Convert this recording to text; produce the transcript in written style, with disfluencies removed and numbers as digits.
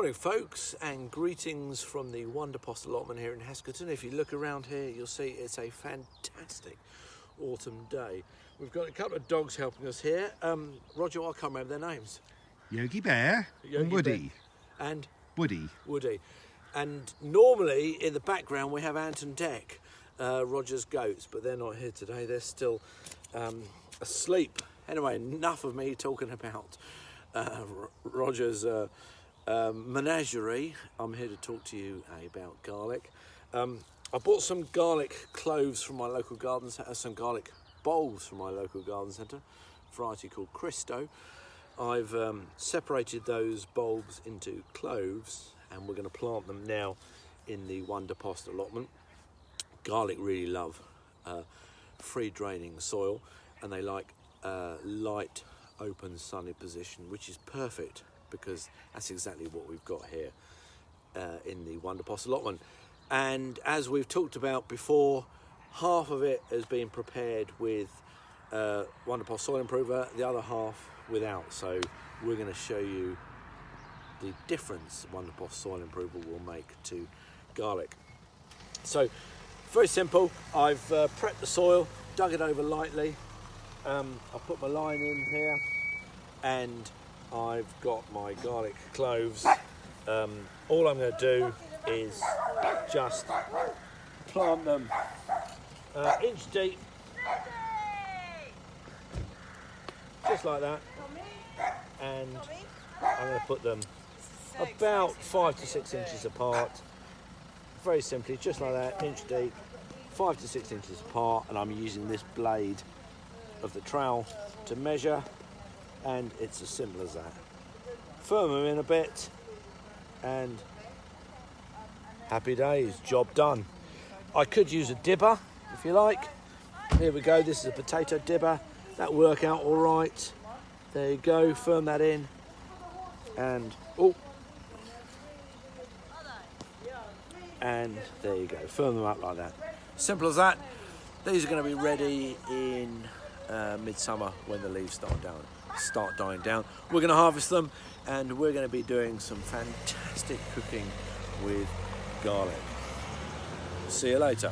Morning folks, and greetings from the Wonder Post allotment here in Heskerton. If you look around here you'll see it's a fantastic autumn day. We've got a couple of dogs helping us here. Roger, I can't remember their names. Yogi Bear and Woody. Bear. And? Woody. And normally in the background we have Ant and Dec, Roger's goats, but they're not here today. They're still asleep. Anyway, enough of me talking about Roger's menagerie. I'm here to talk to you about garlic. I bought some garlic cloves from my local garden centre, some garlic bulbs from my local garden centre, a variety called Cristo. I've separated those bulbs into cloves and we're going to plant them now in the Wonder Post allotment. Garlic really love free draining soil, and they like light, open, sunny position, which is perfect because that's exactly what we've got here in the Wonder Post allotment. And as we've talked about before, half of it has been prepared with Wonder Post soil improver, the other half without. So we're going to show you the difference Wonder Post soil improver will make to garlic. So very simple. I've prepped the soil, dug it over lightly. I've put my line in here, and I've got my garlic cloves. All I'm going to do is just plant them inch deep, just like that, and I'm going to put them about 5 to 6 inches apart, very simply, just like that, inch deep, 5 to 6 inches apart, and I'm using this blade of the trowel to measure, and it's as simple as that. Firm them in a bit and happy days, job done. I could use a dibber if you like. Here we go, this is a potato dibber. That'll work out all right. There you go, firm that in, and and there you go, firm them up like that. Simple as that. These are going to be ready in midsummer when the leaves start dying down. We're going to harvest them, and we're going to be doing some fantastic cooking with garlic. See you later.